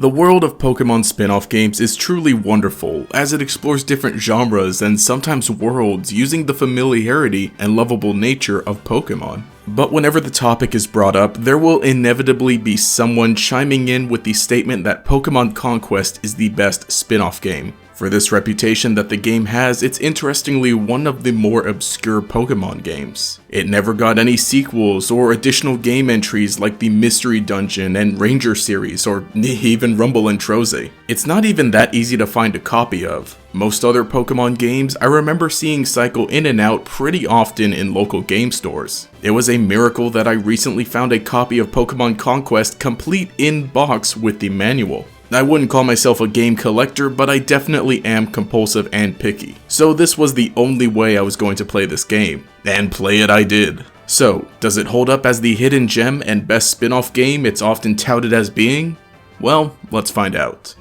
The world of Pokémon Spin Off Games is truly wonderful, as it explores different genres and sometimes worlds using the familiarity and lovable nature of Pokémon. But whenever the topic is brought up, there will inevitably be someone chiming in with the statement that Pokémon Conquest is the best spin-off game. For this reputation that the game has, it's interestingly one of the more obscure Pokémon games. It never got any sequels or additional game entries like the Mystery Dungeon and Ranger series, or even Rumble and Trozei. It's not even that easy to find a copy of. Most other Pokémon games I remember seeing cycle in and out pretty often in local game stores. It was a miracle that I recently found a copy of Pokémon Conquest complete in box with the manual. I wouldn't call myself a game collector, but I definitely am compulsive and picky. So this was the only way I was going to play this game, and play it I did. So, does it hold up as the hidden gem and best spin-off game it's often touted as being? Well, let's find out.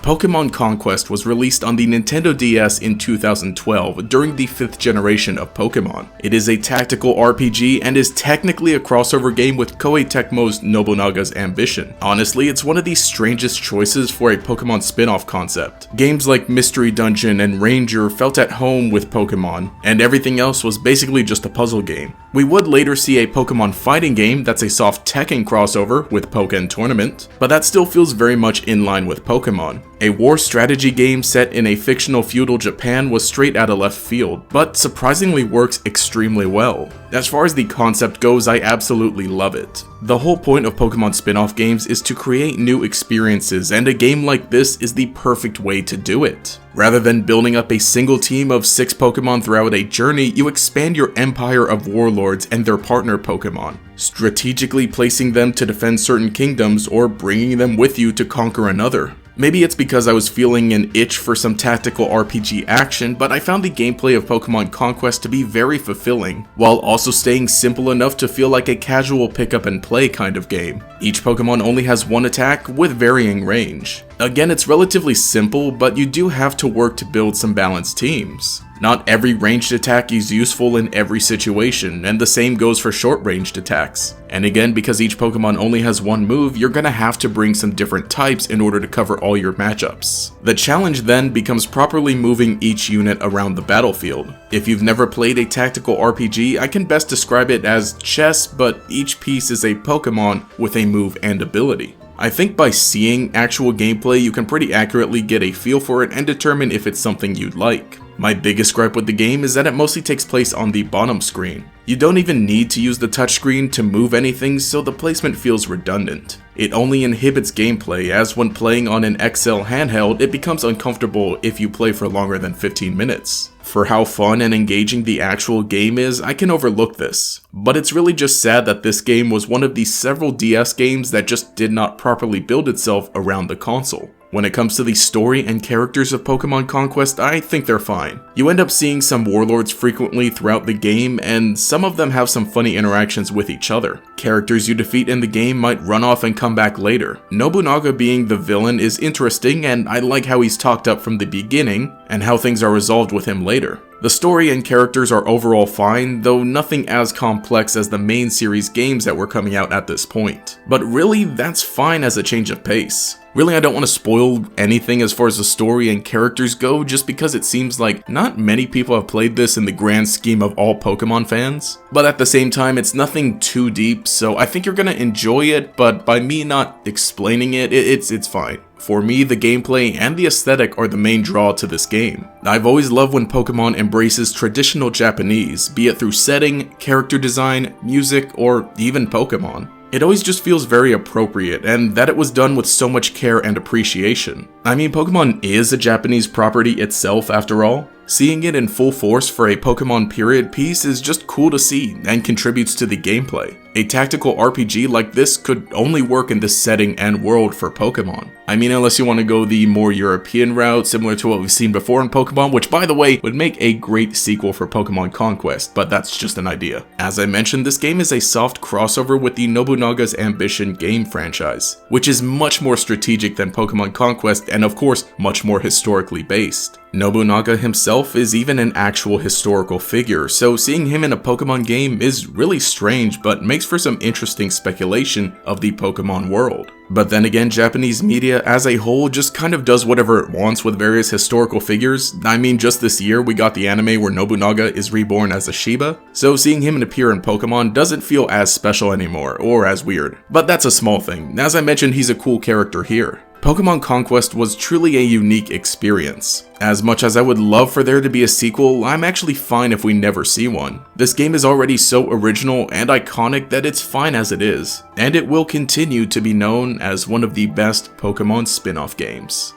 Pokémon Conquest was released on the Nintendo DS in 2012 during the 5th generation of Pokémon. It is a tactical RPG and is technically a crossover game with Koei Tecmo's Nobunaga's Ambition. Honestly, it's one of the strangest choices for a Pokémon spin-off concept. Games like Mystery Dungeon and Ranger felt at home with Pokémon, and everything else was basically just a puzzle game. We would later see a Pokémon fighting game that's a soft Tekken crossover with Pokken Tournament, but that still feels very much in line with Pokémon. A war strategy game set in a fictional feudal Japan was straight out of left field, but surprisingly works extremely well. As far as the concept goes, I absolutely love it. The whole point of Pokémon spin-off games is to create new experiences, and a game like this is the perfect way to do it. Rather than building up a single team of 6 Pokémon throughout a journey, you expand your empire of warlords and their partner Pokémon, strategically placing them to defend certain kingdoms or bringing them with you to conquer another. Maybe it's because I was feeling an itch for some tactical RPG action, but I found the gameplay of Pokémon Conquest to be very fulfilling, while also staying simple enough to feel like a casual pick up and play kind of game. Each Pokémon only has one attack with varying range. Again, it's relatively simple, but you do have to work to build some balanced teams. Not every ranged attack is useful in every situation, and the same goes for short-ranged attacks. And again, because each Pokémon only has one move, you're gonna have to bring some different types in order to cover all your matchups. The challenge then becomes properly moving each unit around the battlefield. If you've never played a tactical RPG, I can best describe it as chess, but each piece is a Pokémon with a move and ability. I think by seeing actual gameplay, you can pretty accurately get a feel for it and determine if it's something you'd like. My biggest gripe with the game is that it mostly takes place on the bottom screen. You don't even need to use the touchscreen to move anything, so the placement feels redundant. It only inhibits gameplay, as when playing on an XL handheld, it becomes uncomfortable if you play for longer than 15 minutes. For how fun and engaging the actual game is, I can overlook this. But it's really just sad that this game was one of the several DS games that just did not properly build itself around the console. When it comes to the story and characters of Pokémon Conquest, I think they're fine. You end up seeing some warlords frequently throughout the game, and some of them have some funny interactions with each other. Characters you defeat in the game might run off and come back later. Nobunaga being the villain is interesting, and I like how he's talked up from the beginning, and how things are resolved with him later. The story and characters are overall fine, though nothing as complex as the main series games that were coming out at this point. But really, that's fine as a change of pace. Really, I don't want to spoil anything as far as the story and characters go, just because it seems like not many people have played this in the grand scheme of all Pokemon fans. But at the same time, it's nothing too deep, so I think you're gonna enjoy it, but by me not explaining it, it's fine. For me, the gameplay and the aesthetic are the main draw to this game. I've always loved when Pokemon embraces traditional Japanese, be it through setting, character design, music, or even Pokemon. It always just feels very appropriate, and that it was done with so much care and appreciation. I mean, Pokemon is a Japanese property itself after all. Seeing it in full force for a Pokemon period piece is just cool to see and contributes to the gameplay. A tactical RPG like this could only work in this setting and world for Pokemon. I mean, unless you want to go the more European route, similar to what we've seen before in Pokemon, which by the way, would make a great sequel for Pokemon Conquest, but that's just an idea. As I mentioned, this game is a soft crossover with the Nobunaga's Ambition game franchise, which is much more strategic than Pokemon Conquest and of course, much more historically based. Nobunaga himself is even an actual historical figure, so seeing him in a Pokemon game is really strange, but makes for some interesting speculation of the Pokemon world. But then again, Japanese media as a whole just kind of does whatever it wants with various historical figures. I mean, just this year we got the anime where Nobunaga is reborn as a Shiba, so seeing him appear in Pokemon doesn't feel as special anymore, or as weird. But that's a small thing. As I mentioned, he's a cool character here. Pokemon Conquest was truly a unique experience. As much as I would love for there to be a sequel, I'm actually fine if we never see one. This game is already so original and iconic that it's fine as it is, and it will continue to be known as one of the best Pokemon spin-off games.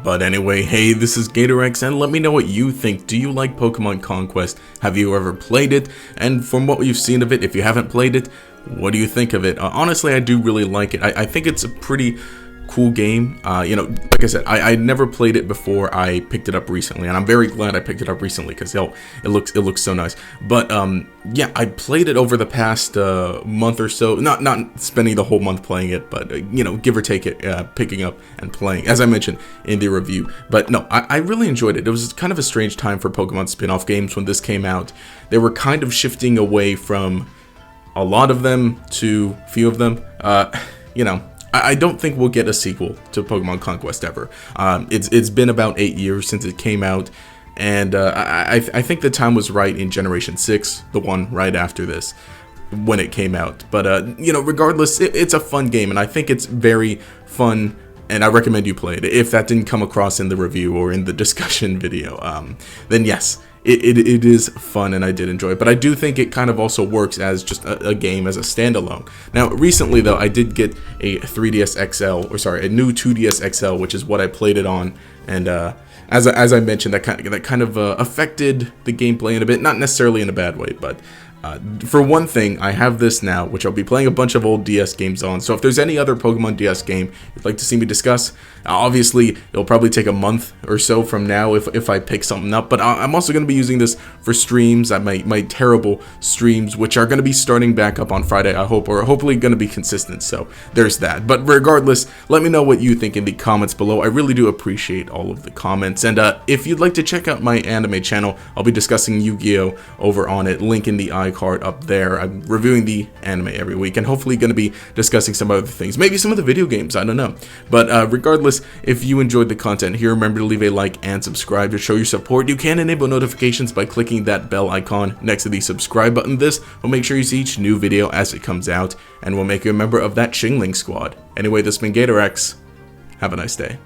But anyway, hey, this is GatorEX, and let me know what you think. Do you like Pokemon Conquest? Have you ever played it? And from what you've seen of it, if you haven't played it, what do you think of it? Honestly, I do really like it. I think it's a pretty cool game. You know, like I said, I never played it before I picked it up recently, and I'm very glad I picked it up recently because it looks so nice. But yeah, I played it over the past month or so. Not spending the whole month playing it, but you know, give or take it, picking up and playing, as I mentioned in the review. But no, I really enjoyed it. It was kind of a strange time for Pokemon spin-off games when this came out. They were kind of shifting away from a lot of them to few of them. You know, I don't think we'll get a sequel to Pokemon Conquest ever. It's been about 8 years since it came out, and I think the time was right in Generation 6, the one right after this, when it came out. But you know, regardless, it's a fun game, and I think it's very fun, and I recommend you play it. If that didn't come across in the review or in the discussion video, then yes, it is fun and I did enjoy it, but I do think it kind of also works as just a game as a standalone. Now, recently though, I did get a 3DS XL, or sorry, a new 2DS XL, which is what I played it on, and as I mentioned, that kind of affected the gameplay in a bit, not necessarily in a bad way, but for one thing, I have this now, which I'll be playing a bunch of old DS games on, so if there's any other Pokemon DS game you'd like to see me discuss, obviously it'll probably take a month or so from now if I pick something up, but I'm also going to be using this for streams, my terrible streams, which are going to be starting back up on Friday, I hope, or hopefully going to be consistent, so there's that. But regardless, let me know what you think in the comments below. I really do appreciate all of the comments, and if you'd like to check out my anime channel, I'll be discussing Yu-Gi-Oh! Over on it, link in the card up there. I'm reviewing the anime every week and hopefully going to be discussing some other things, maybe some of the video games, I don't know. But regardless, if you enjoyed the content here, remember to leave a like and subscribe to show your support. You can enable notifications by clicking that bell icon next to the subscribe button. This will make sure you see each new video as it comes out and will make you a member of that Shingling squad. Anyway, this has been GatorEX. Have a nice day.